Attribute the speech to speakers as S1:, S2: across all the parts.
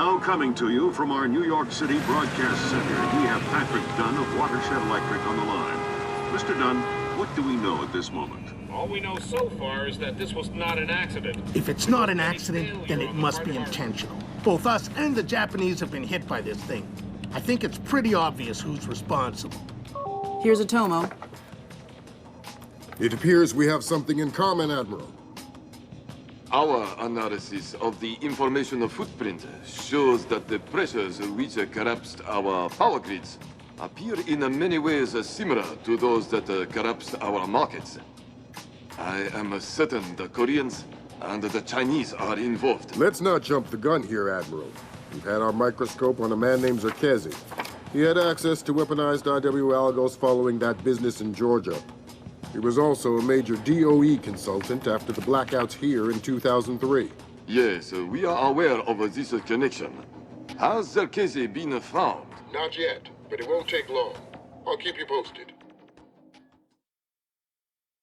S1: Now coming to you from our New York City broadcast center, we have Patrick Dunn of Watershed Electric on the line. Mr. Dunn, what do we know at this moment?
S2: All we know so far is that this was not an accident.
S3: If it's not an accident, then it must be intentional. Both us and the Japanese have been hit by this thing. I think it's pretty obvious who's responsible.
S4: Here's a Tomo.
S5: It appears we have something in common, Admiral.
S6: Our analysis of the information footprint shows that the pressures which collapsed our power grids appear in many ways similar to those that collapsed our markets. I am certain the Koreans and the Chinese are involved.
S5: Let's not jump the gun here, Admiral. We've had our microscope on a man named Zerkezi. He had access to weaponized IW algos following that business in Georgia. He was also a major DOE consultant after the blackouts here in 2003.
S6: Yes, we are aware of this connection. Has Zerkezi been found?
S5: Not yet, but it won't take long. I'll keep you posted.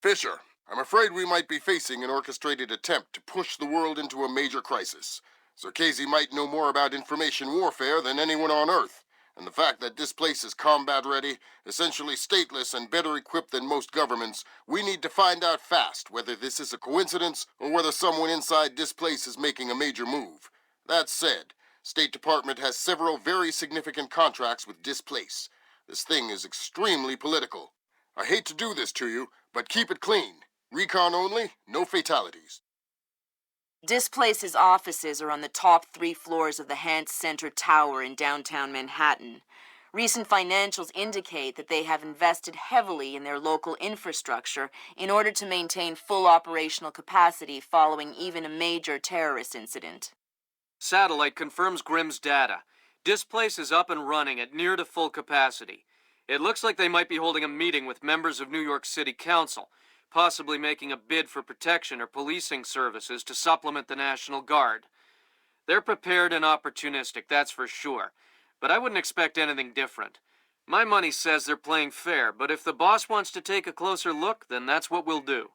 S5: Fisher, I'm afraid we might be facing an orchestrated attempt to push the world into a major crisis. Zerkezi might know more about information warfare than anyone on Earth. And the fact that Displace is combat-ready, essentially stateless and better equipped than most governments, we need to find out fast whether this is a coincidence or whether someone inside Displace is making a major move. That said, State Department has several very significant contracts with Displace. This thing is extremely political. I hate to do this to you, but keep it clean. Recon only, no fatalities.
S4: Displace's offices are on the top 3 floors of the Hans Center Tower in downtown Manhattan. Recent financials indicate that they have invested heavily in their local infrastructure in order to maintain full operational capacity following even a major terrorist incident.
S7: Satellite confirms Grimm's data. Displace is up and running at near to full capacity. It looks like they might be holding a meeting with members of New York City Council, possibly making a bid for protection or policing services to supplement the National Guard. They're prepared and opportunistic, that's for sure, but I wouldn't expect anything different. My money says they're playing fair, but if the boss wants to take a closer look, then that's what we'll do.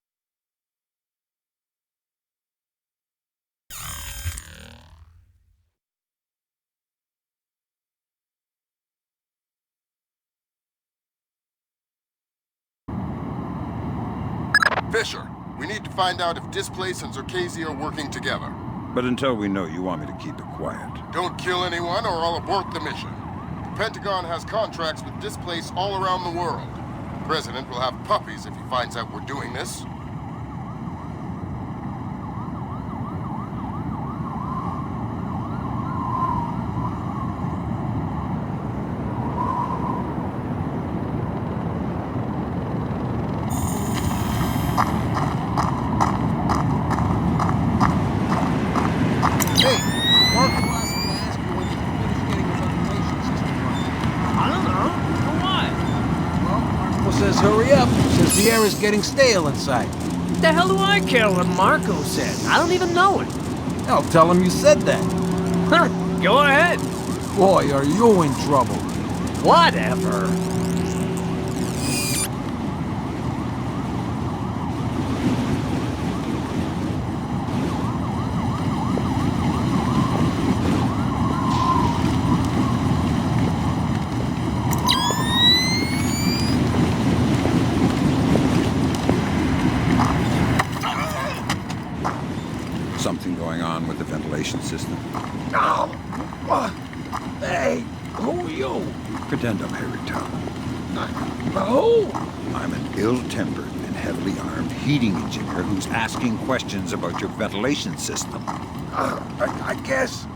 S5: Fisher, we need to find out if Displace and Zerkezi are working together.
S8: But until we know, you want me to keep it quiet.
S5: Don't kill anyone or I'll abort the mission. The Pentagon has contracts with Displace all around the world. The President will have puppies if he finds out we're doing this.
S9: The air is getting stale inside.
S10: What the hell do I care what Marco said? I don't even know it.
S9: I'll tell him you said that.
S10: Huh, go ahead.
S9: Boy, are you in trouble.
S10: Whatever.
S8: Something going on with the ventilation system.
S9: Oh, hey, who are you?
S8: Pretend I'm Harry Town.
S9: Who?
S8: I'm an ill-tempered and heavily armed heating engineer who's asking questions about your ventilation system.
S9: I guess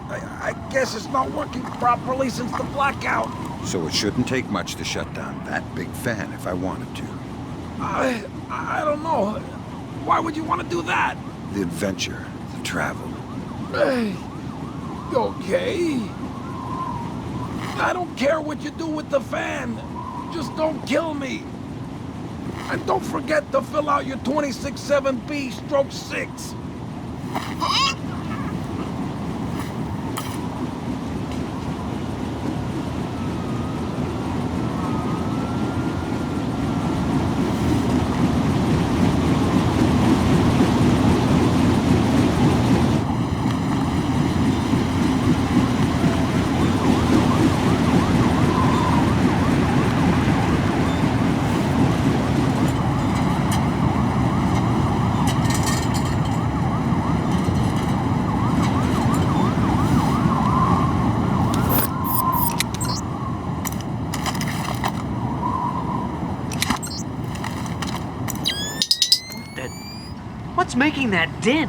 S9: it's not working properly since the blackout.
S8: So it shouldn't take much to shut down that big fan if I wanted to.
S9: I don't know. Why would you want to do that?
S8: The adventure, the travel.
S9: Hey, okay. I don't care what you do with the fan. Just don't kill me. And don't forget to fill out your 26-7B/6.
S10: What's making that din?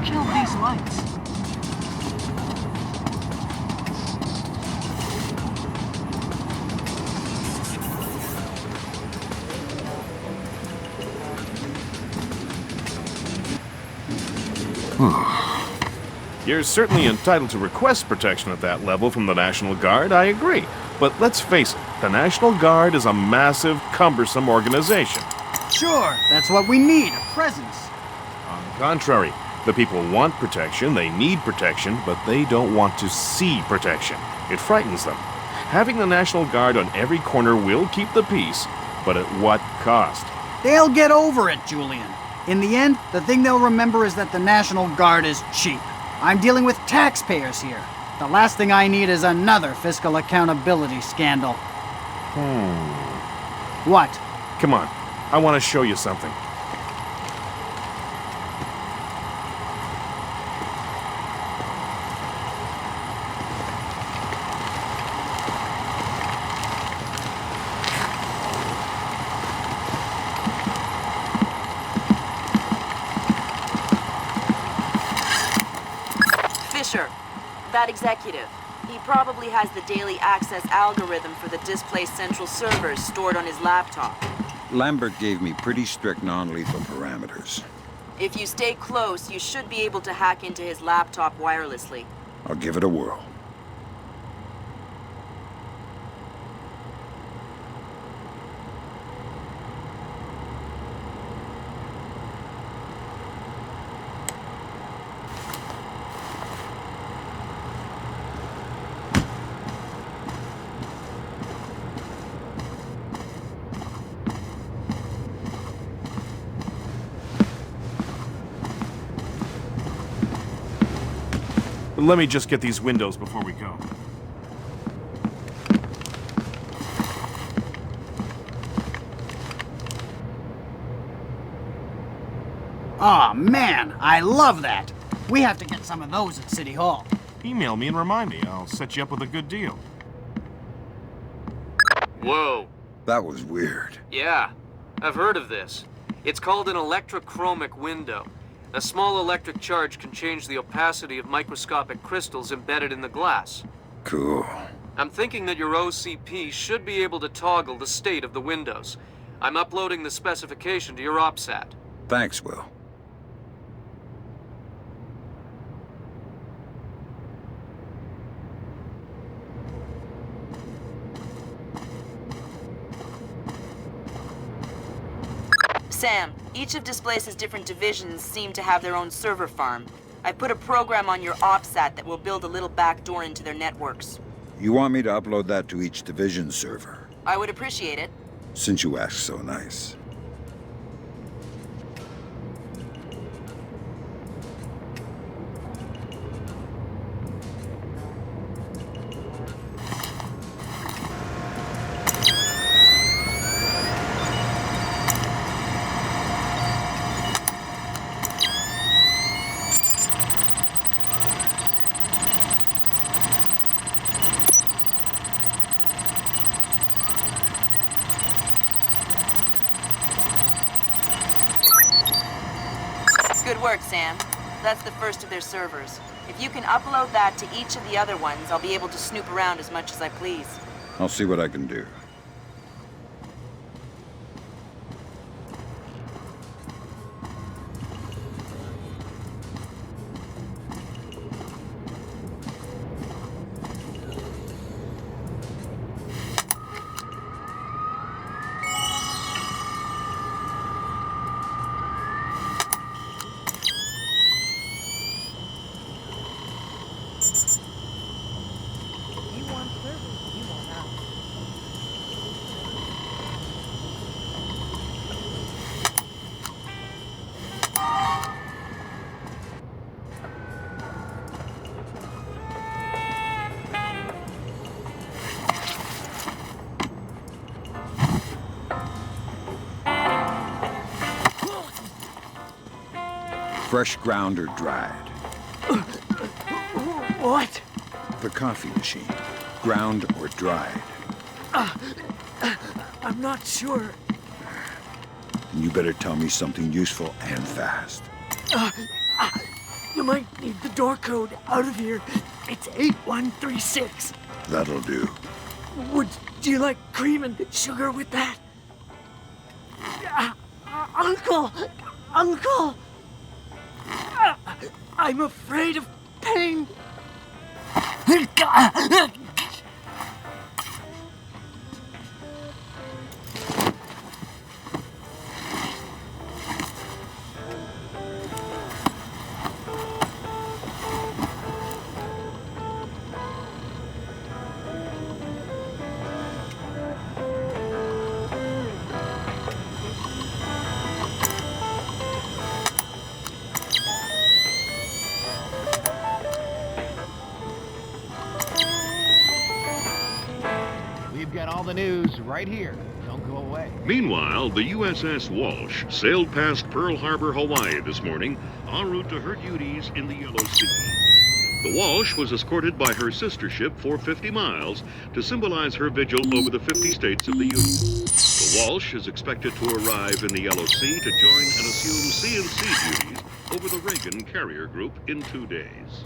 S10: Killed these lights.
S11: You're certainly entitled to request protection at that level from the National Guard, I agree. But let's face it, the National Guard is a massive, cumbersome organization.
S12: Sure, that's what we need, a presence.
S11: On the contrary, the people want protection, they need protection, but they don't want to see protection. It frightens them. Having the National Guard on every corner will keep the peace, but at what cost?
S12: They'll get over it, Julian. In the end, the thing they'll remember is that the National Guard is cheap. I'm dealing with taxpayers here. The last thing I need is another fiscal accountability scandal. What?
S11: Come on, I want to show you something.
S4: That executive. He probably has the daily access algorithm for the Displace central servers stored on his laptop.
S8: Lambert gave me pretty strict non-lethal parameters.
S4: If you stay close, you should be able to hack into his laptop wirelessly.
S8: I'll give it a whirl.
S11: Let me just get these windows before we go.
S12: Aw, man, I love that. We have to get some of those at City Hall.
S11: Email me and remind me. I'll set you up with a good deal.
S7: Whoa.
S8: That was weird.
S7: Yeah, I've heard of this. It's called an electrochromic window. A small electric charge can change the opacity of microscopic crystals embedded in the glass.
S8: Cool.
S7: I'm thinking that your OCP should be able to toggle the state of the windows. I'm uploading the specification to your OPSAT.
S8: Thanks, Will.
S4: Sam, each of Displace's different divisions seem to have their own server farm. I put a program on your OPSAT that will build a little backdoor into their networks.
S8: You want me to upload that to each division server?
S4: I would appreciate it.
S8: Since you asked so nice.
S4: Good work, Sam. That's the first of their servers. If you can upload that to each of the other ones, I'll be able to snoop around as much as I please.
S8: I'll see what I can do. Fresh ground or dried?
S10: What?
S8: The coffee machine. Ground or dried?
S10: I'm not sure.
S8: You better tell me something useful and fast.
S10: You might need the door code out of here. It's 8136.
S8: That'll do.
S10: Would you like cream and sugar with that? Uncle! Uncle! I'm afraid of pain.
S13: We've got all the news right here. Don't go away.
S1: Meanwhile, the USS Walsh sailed past Pearl Harbor, Hawaii this morning, en route to her duties in the Yellow Sea. The Walsh was escorted by her sister ship for 50 miles to symbolize her vigil over the 50 states of the Union. The Walsh is expected to arrive in the Yellow Sea to join and assume C&C duties over the Reagan carrier group in 2 days.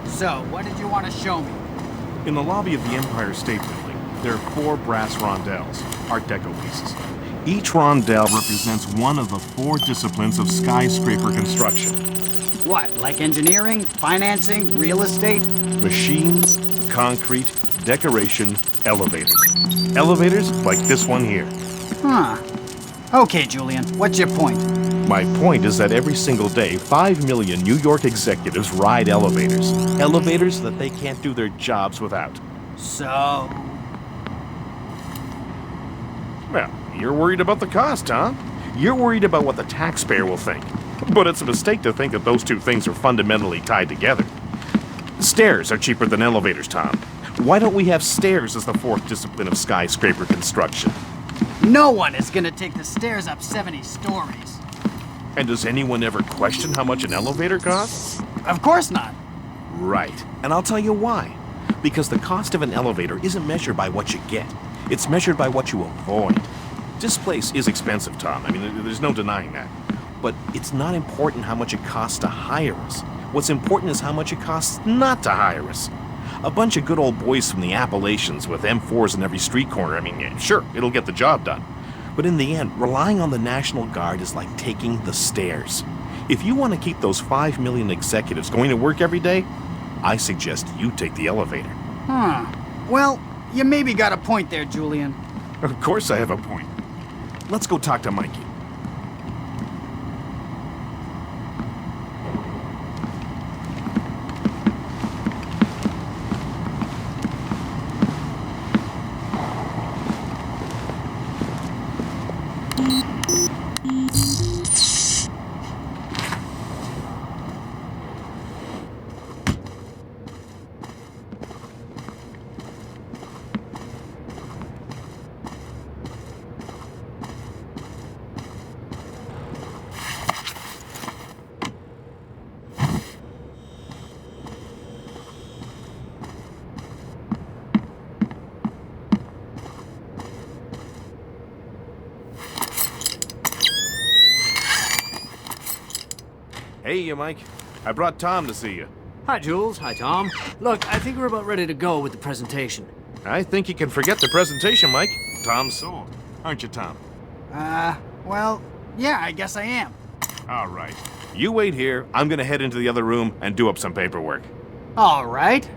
S12: So, what did you want to show me?
S11: In the lobby of the Empire State Building, there are 4 brass rondelles, Art Deco pieces. Each rondelle represents one of the 4 disciplines of skyscraper construction.
S12: What, like engineering, financing, real estate?
S11: Machines, concrete, decoration, elevators. Elevators like this one here.
S12: Huh. Okay, Julian, what's your point?
S11: My point is that every single day, 5 million New York executives ride elevators. Elevators that they can't do their jobs without.
S12: So...
S11: Well, you're worried about the cost, huh? You're worried about what the taxpayer will think. But it's a mistake to think that those two things are fundamentally tied together. Stairs are cheaper than elevators, Tom. Why don't we have stairs as the 4th discipline of skyscraper construction?
S12: No one is gonna take the stairs up 70 stories.
S11: And does anyone ever question how much an elevator costs?
S12: Of course not.
S11: Right. And I'll tell you why. Because the cost of an elevator isn't measured by what you get. It's measured by what you avoid. Displace is expensive, Tom. I mean, there's no denying that. But it's not important how much it costs to hire us. What's important is how much it costs not to hire us. A bunch of good old boys from the Appalachians with M4s in every street corner, I mean, sure, it'll get the job done. But in the end, relying on the National Guard is like taking the stairs. If you want to keep those 5 million executives going to work every day, I suggest you take the elevator.
S12: Well, you maybe got a point there, Julian.
S11: Of course I have a point. Let's go talk to Mikey. Hey, Mike. I brought Tom to see you.
S10: Hi, Jules. Hi, Tom. Look, I think we're about ready to go with the presentation.
S11: I think you can forget the presentation, Mike. Tom's sold. Aren't you, Tom?
S12: Well, yeah, I guess I am.
S11: All right. You wait here. I'm gonna head into the other room and do up some paperwork.
S12: All right.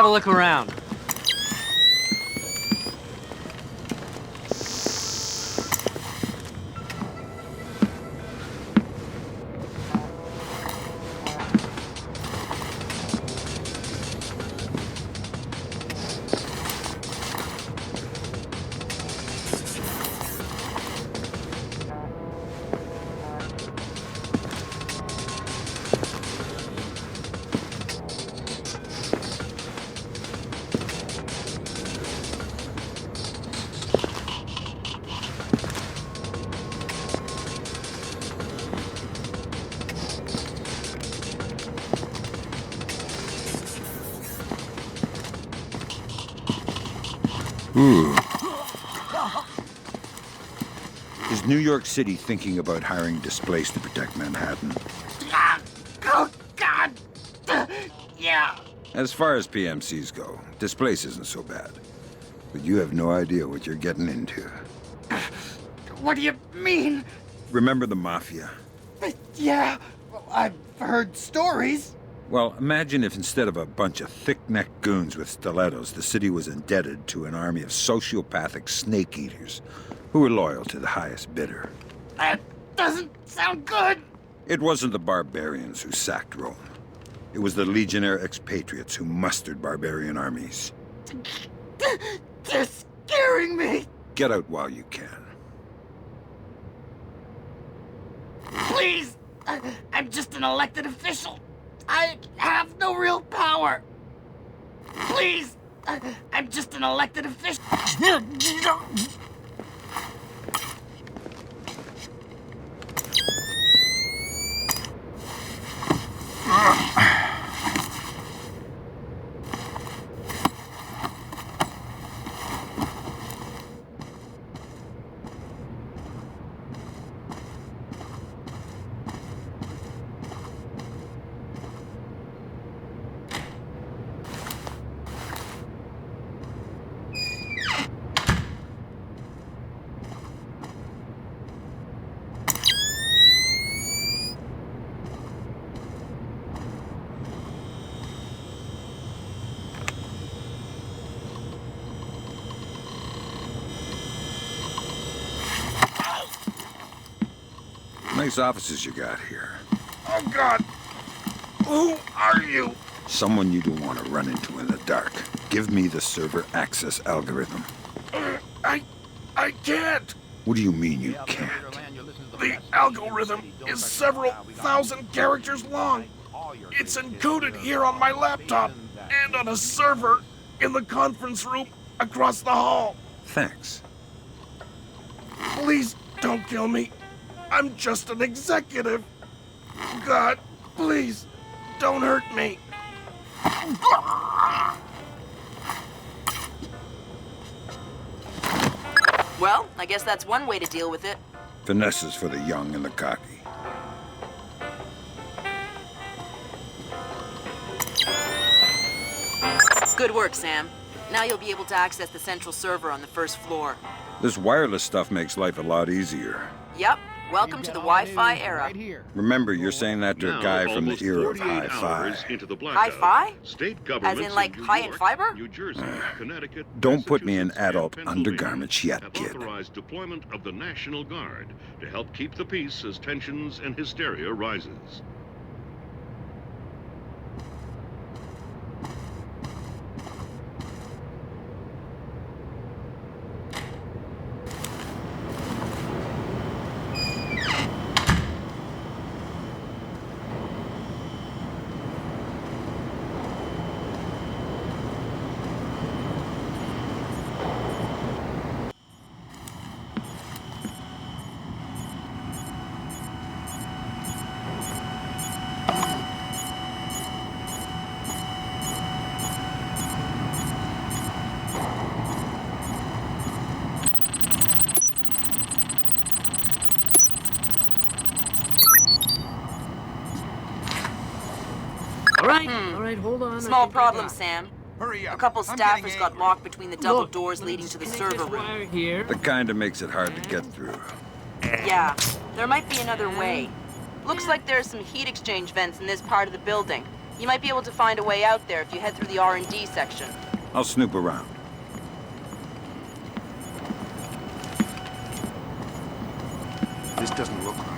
S7: have a look around.
S8: Is New York City thinking about hiring Displace to protect Manhattan?
S10: Oh, God! Yeah.
S8: As far as PMCs go, Displace isn't so bad. But you have no idea what you're getting into.
S10: What do you mean?
S8: Remember the Mafia?
S10: Yeah, well, I've heard stories.
S8: Well, imagine if instead of a bunch of thick-necked goons with stilettos, the city was indebted to an army of sociopathic snake-eaters who were loyal to the highest bidder.
S10: That doesn't sound good.
S8: It wasn't the barbarians who sacked Rome. It was the legionnaire expatriates who mustered barbarian armies.
S10: They're scaring me.
S8: Get out while you can.
S10: Please, I'm just an elected official. I have no real power. Please, I'm just an elected official.
S8: Nice offices you got here.
S9: Oh, God. Who are you?
S8: Someone you don't want to run into in the dark. Give me the server access algorithm.
S9: I can't.
S8: What do you mean you can't?
S9: The algorithm is several thousand characters long. It's encoded here on my laptop and on a server in the conference room across the hall.
S8: Thanks.
S9: Please don't kill me. I'm just an executive. God, please, don't hurt me.
S4: Well, I guess that's one way to deal with it.
S8: Finesse is for the young and the cocky.
S4: Good work, Sam. Now you'll be able to access the central server on the first floor.
S8: This wireless stuff makes life a lot easier.
S4: Yep. Welcome to the Wi-Fi era.
S8: Remember, you're saying that to a guy from the era of hi-fi.
S4: Hi-fi?
S1: State
S4: As
S1: governments
S4: in, like,
S1: New
S4: high in
S1: York,
S4: fiber?
S1: New Jersey, Connecticut,
S8: Don't put me in
S1: Massachusetts,
S8: adult
S1: and Pennsylvania
S8: undergarments yet,
S1: have
S8: kid.
S1: authorized deployment of the National Guard to help keep the peace as tensions and hysteria rises.
S10: All right, hold on.
S4: Small problem, Sam.
S5: Hurry up.
S4: A couple
S5: I'm
S4: staffers
S5: getting
S4: got
S5: angry.
S4: locked between the double
S10: Look,
S4: doors leading to the server room.
S10: Here.
S8: The kind that makes it hard to get through.
S4: Yeah, there might be another way. Looks like there's some heat exchange vents in this part of the building. You might be able to find a way out there if you head through the R&D section.
S8: I'll snoop around.
S5: This doesn't look right.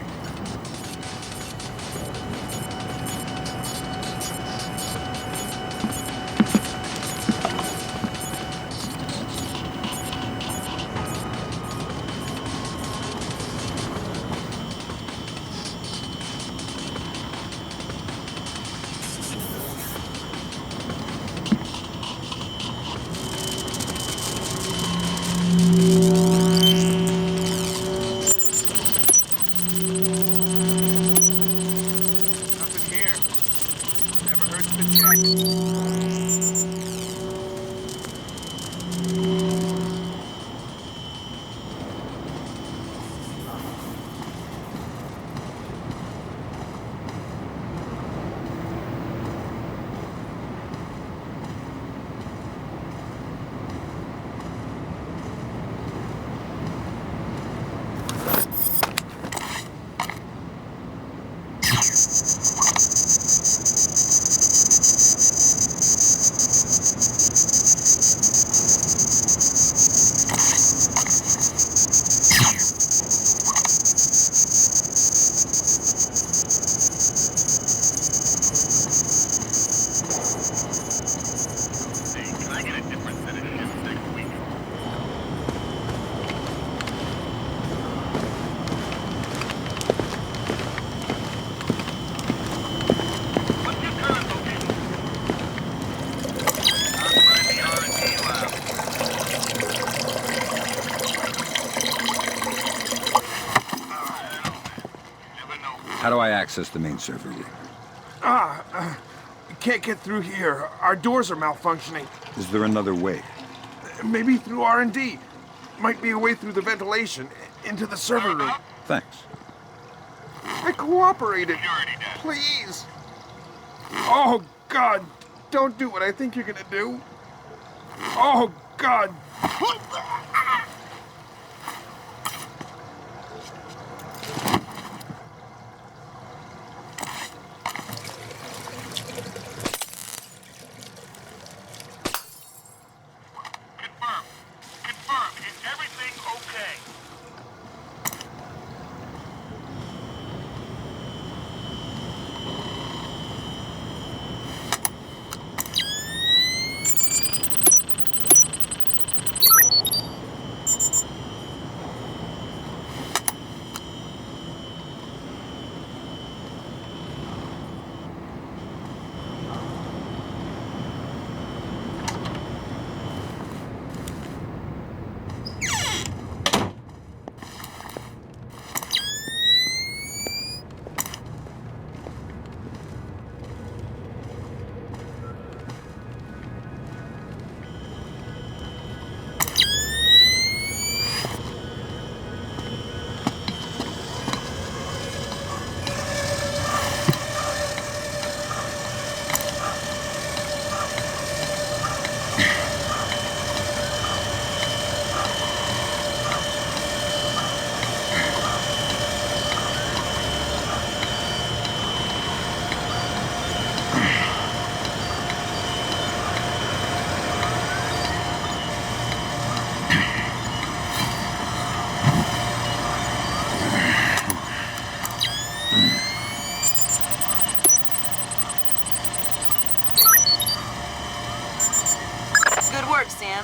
S8: How do I access the main server room?
S9: Can't get through here. Our doors are malfunctioning.
S8: Is there another way?
S9: Maybe through R&D. Might be a way through the ventilation into the server room.
S8: Thanks.
S9: I cooperated. Please. Oh, God. Don't do what I think you're gonna do. Oh, God.
S4: Good work, Sam.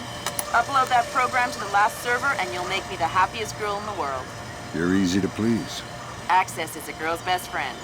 S4: Upload that program to the last server and you'll make me the happiest girl in the world.
S8: You're easy to please.
S4: Access is a girl's best friend.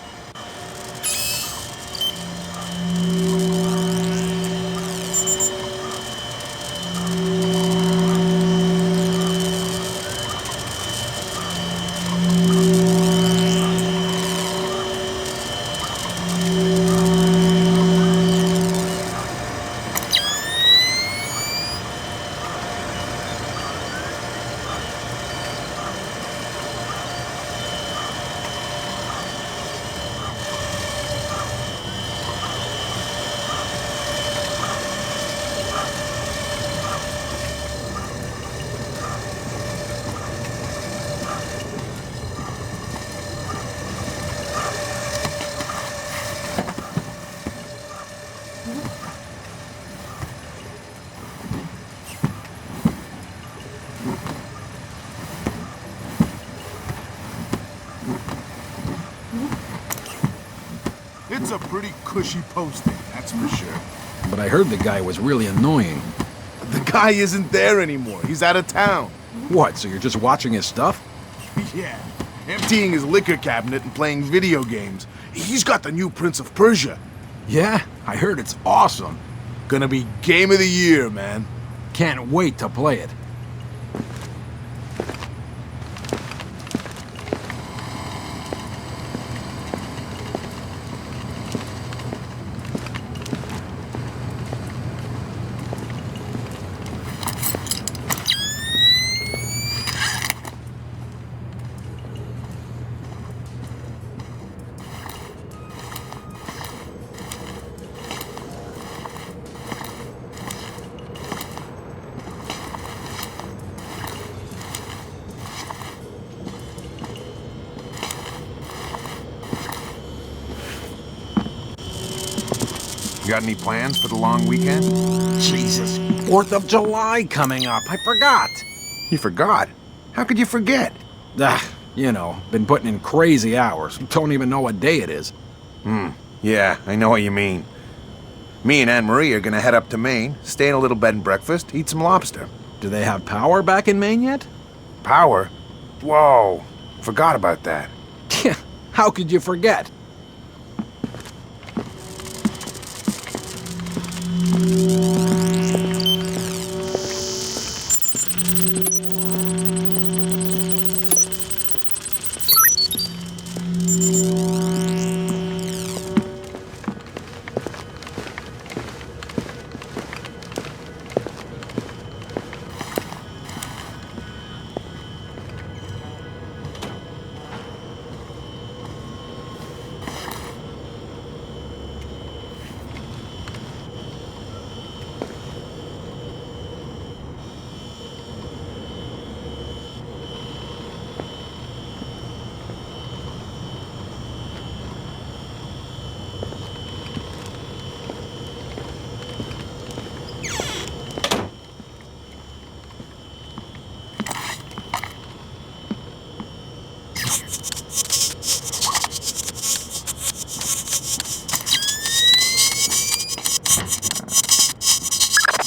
S14: was a pretty cushy posting, that's for sure.
S9: But I heard the guy was really annoying.
S14: The guy isn't there anymore. He's out of town.
S9: What, so you're just watching his stuff?
S14: Yeah, emptying his liquor cabinet and playing video games. He's got the new Prince of Persia.
S9: Yeah, I heard it's awesome.
S14: Gonna be game of the year, man.
S9: Can't wait to play it.
S14: You got any plans for the long weekend?
S9: Jesus, 4th of July coming up. I forgot.
S14: You forgot? How could you forget?
S9: You know, been putting in crazy hours. Don't even know what day it is.
S14: Yeah, I know what you mean. Me and Anne-Marie are gonna head up to Maine, stay in a little bed and breakfast, eat some lobster.
S9: Do they have power back in Maine yet?
S14: Power? Whoa, forgot about that.
S9: How could you forget?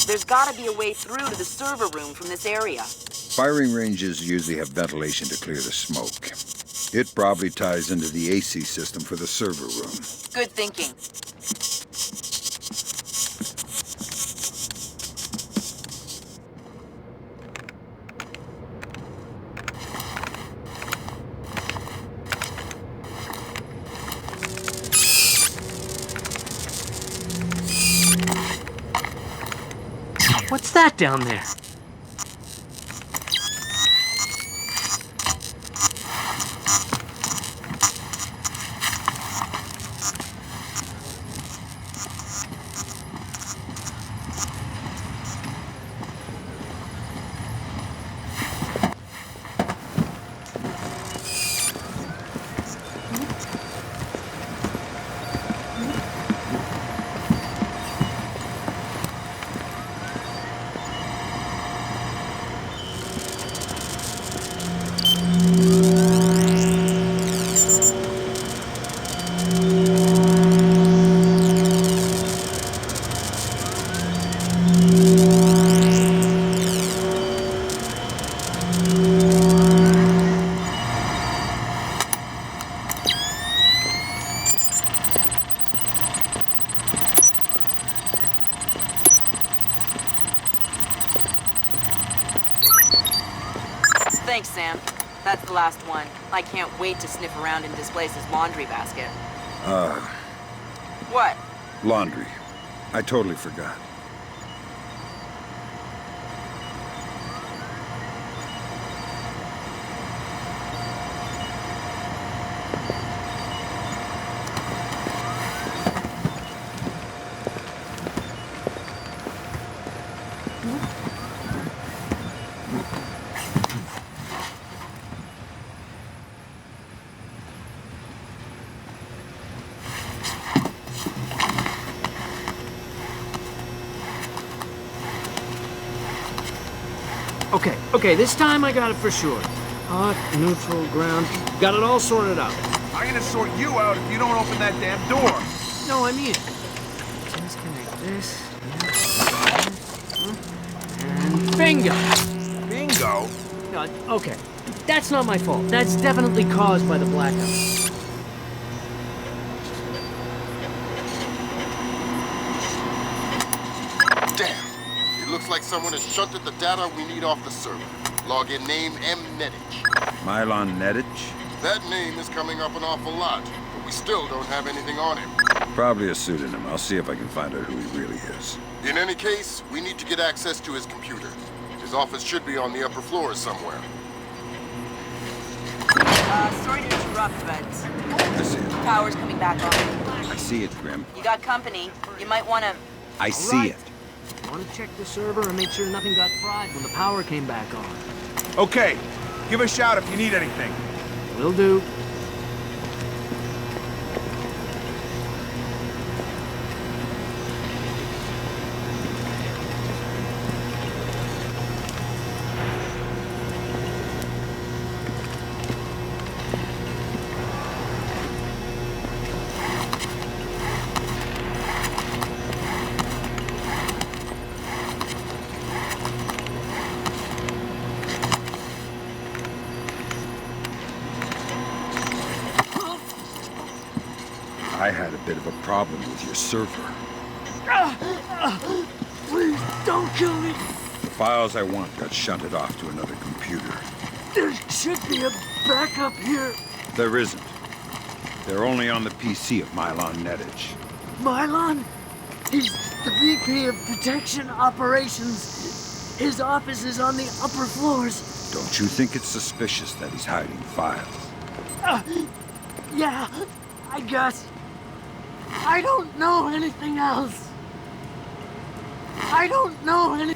S4: There's gotta be a way through to the server room from this area.
S8: Firing ranges usually have ventilation to clear the smoke. It probably ties into the AC system for the server room.
S4: Good thinking.
S15: What's that down there?
S4: Thanks, Sam. That's the last one. I can't wait to sniff around in Displace's laundry basket. What?
S8: Laundry. I totally forgot.
S15: Okay, this time I got it for sure. Hot, neutral, ground. Got it all sorted out.
S14: I'm gonna sort you out if you don't open that damn door.
S15: No, I mean it. Disconnect this. And bingo!
S9: Bingo?
S15: Okay. That's not my fault. That's definitely caused by the blackout.
S5: Damn. It looks like someone has shunted the data we need off the server. Login name M. Nedich.
S8: Milan Nedich?
S5: That name is coming up an awful lot, but we still don't have anything on him.
S8: Probably a pseudonym. I'll see if I can find out who he really is.
S5: In any case, we need to get access to his computer. His office should be on the upper floors somewhere.
S4: Sorry to interrupt, but
S8: I see it.
S4: power's coming back on.
S8: I see it, Grim.
S4: You got company. You might want to...
S8: I see it.
S15: Want to check the server and make sure nothing got fried when the power came back on.
S14: Okay, give a shout if you need anything.
S15: Will do.
S8: I had a bit of a problem with your server.
S15: Please, don't kill me.
S8: The files I want got shunted off to another computer.
S15: There should be a backup here.
S8: There isn't. They're only on the PC of Milan Nedich.
S15: Milan? He's the VP of Detection Operations. His office is on the upper floors.
S8: Don't you think it's suspicious that he's hiding files?
S15: Yeah, I guess. I don't know anything else. I don't know any...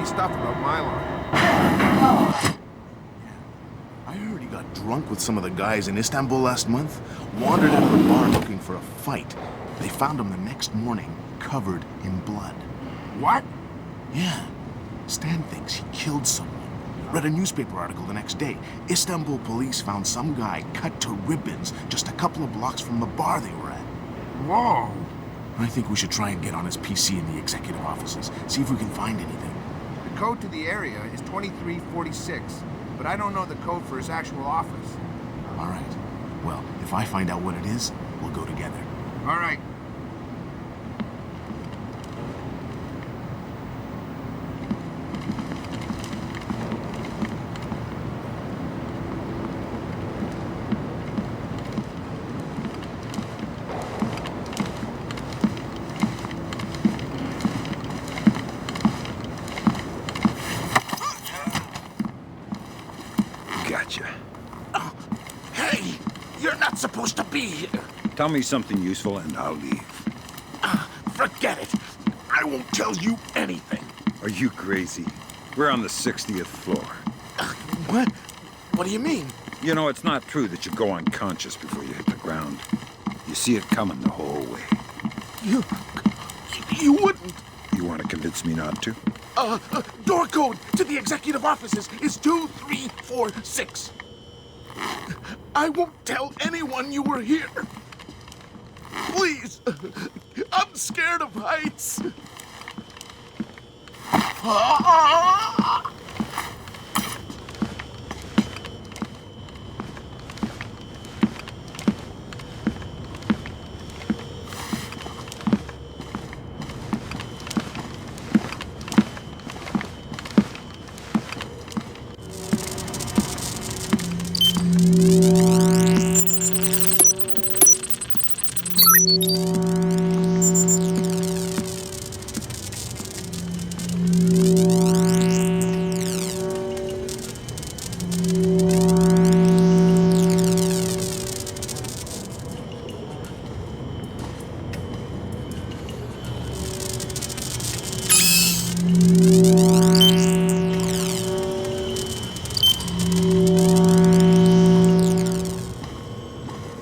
S14: Stuff about Milan. I heard he got drunk with some of the guys in Istanbul last month. Wandered into the bar looking for a fight. They found him the next morning, covered in blood. What? Yeah. Stan thinks he killed someone. Read a newspaper article the next day. Istanbul police found some guy cut to ribbons just a couple of blocks from the bar they were at. Whoa. I think we should try and get on his PC in the executive offices. See if we can find anything.
S16: The code to the area is 2346, but I don't know the code for his actual office.
S14: All right. Well, if I find out what it is, we'll go together.
S16: All right.
S9: Supposed to be here.
S8: Tell me something useful and I'll leave.
S9: Forget it. I won't tell you anything.
S8: Are you crazy? We're on the 60th floor.
S9: What? What do you mean?
S8: You know, it's not true that you go unconscious before you hit the ground. You see it coming the whole way.
S9: You wouldn't.
S8: You want to convince me not to?
S9: Door code to the executive offices is 2346. I won't tell anyone you were here. Please,
S14: I'm scared of heights.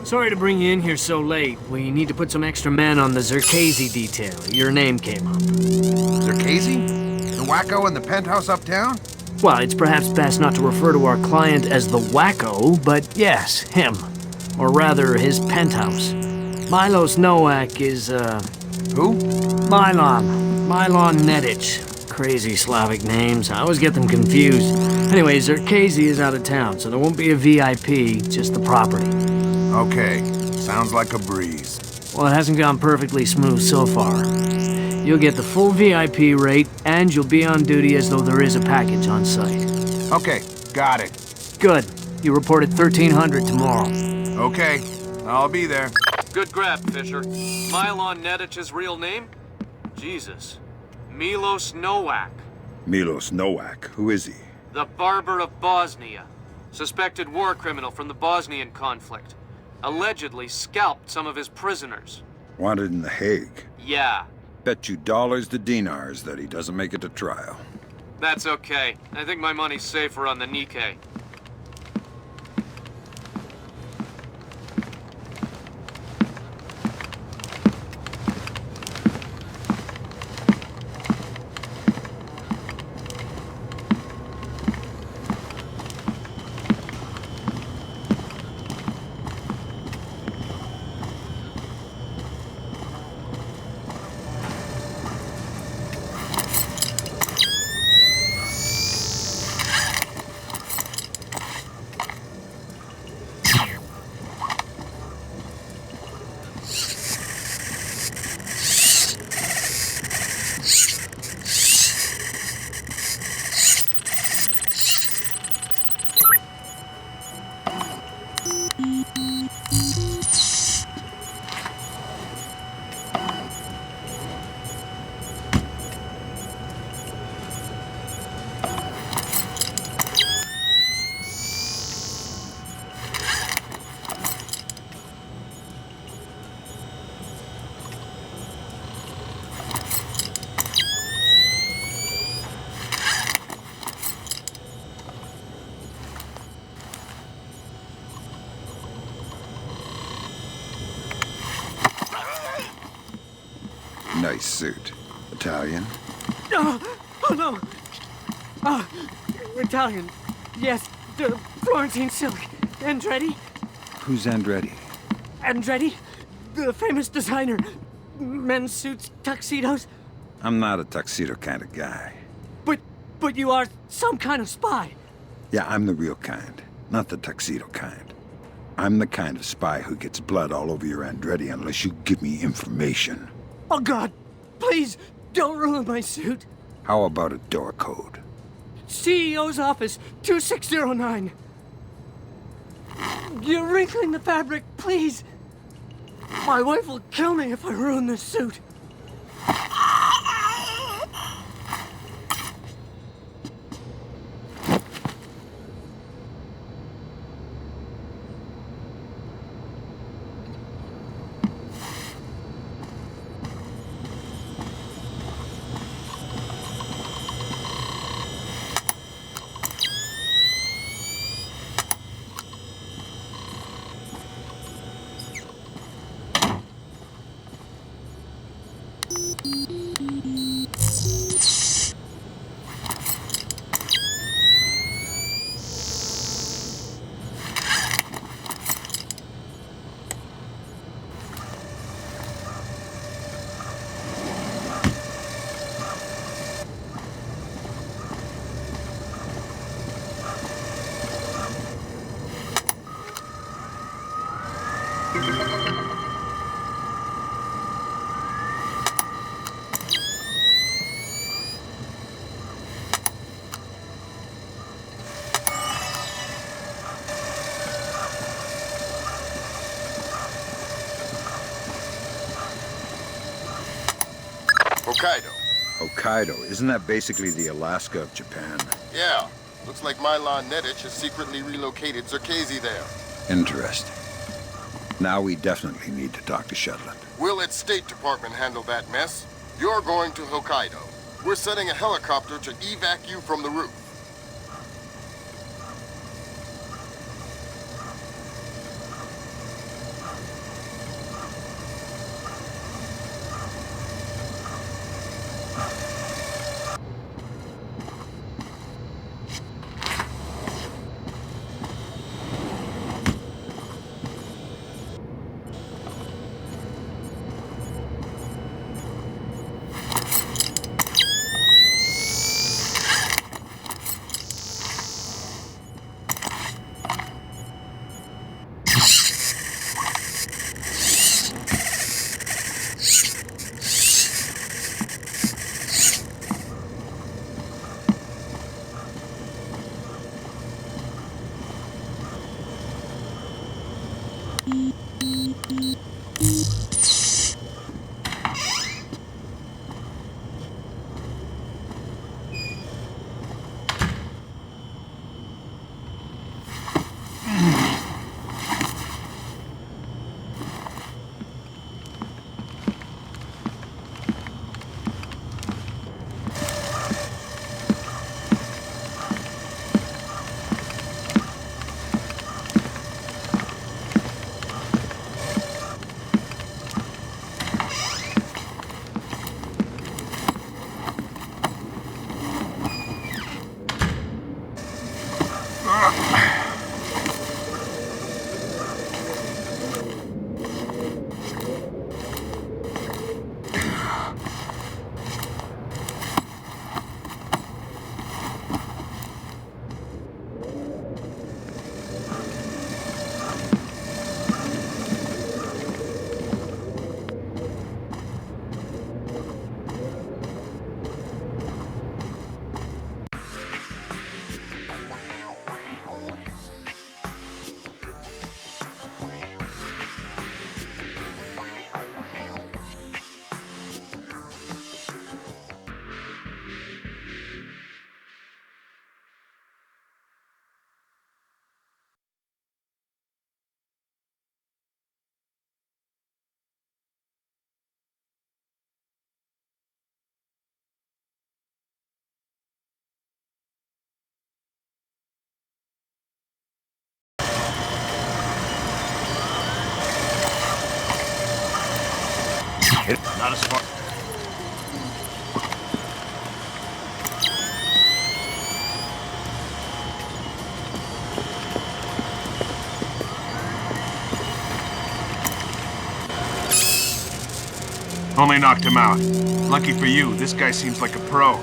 S13: Sorry to bring you in here so late. We need to put some extra men on the Zerkazy detail. Your name came up.
S16: Zerkazy? The wacko in the penthouse uptown?
S13: Well, it's perhaps best not to refer to our client as the wacko, but yes, him. Or rather, his penthouse. Milos Nowak is,
S16: Who?
S13: Milan. Milan Nedic. Crazy Slavic names. I always get them confused. Anyway, Zerkazy is out of town, so there won't be a VIP, just the property.
S16: Okay. Sounds like a breeze.
S13: Well, it hasn't gone perfectly smooth so far. You'll get the full VIP rate, and you'll be on duty as though there is a package on site.
S16: Okay, got it.
S13: Good. You reported 1300 tomorrow.
S16: Okay, I'll be there.
S7: Good grab, Fisher. Milan Nedic's real name? Jesus. Milos Nowak.
S8: Milos Nowak. Who is he?
S7: The Barber of Bosnia. Suspected war criminal from the Bosnian conflict. Allegedly scalped some of his prisoners.
S8: Wanted in The Hague.
S7: Yeah.
S8: Bet you dollars to dinars that he doesn't make it to trial.
S7: That's okay. I think my money's safer on the Nikkei.
S8: Nice suit. Italian?
S13: Oh no! Italian. Yes, the Florentine silk. Andretti?
S8: Who's Andretti?
S13: Andretti? The famous designer. Men's suits, tuxedos.
S8: I'm not a tuxedo kind of guy.
S13: But you are some kind of spy.
S8: Yeah, I'm the real kind, not the tuxedo kind. I'm the kind of spy who gets blood all over your Andretti unless you give me information.
S13: Oh God, please, don't ruin my suit.
S8: How about a door code?
S13: CEO's office, 2609. You're wrinkling the fabric, please. My wife will kill me if I ruin this suit.
S5: Hokkaido.
S8: Hokkaido, isn't that basically the Alaska of Japan?
S5: Yeah. Looks like Milan has secretly relocated Zerkezi there.
S8: Interesting. Now we definitely need to talk to Shetland.
S5: We'll let State Department handle that mess. You're going to Hokkaido. We're sending a helicopter to evac you from the roof.
S11: Not as far.
S17: Only knocked him out. Lucky for you, this guy seems like a pro.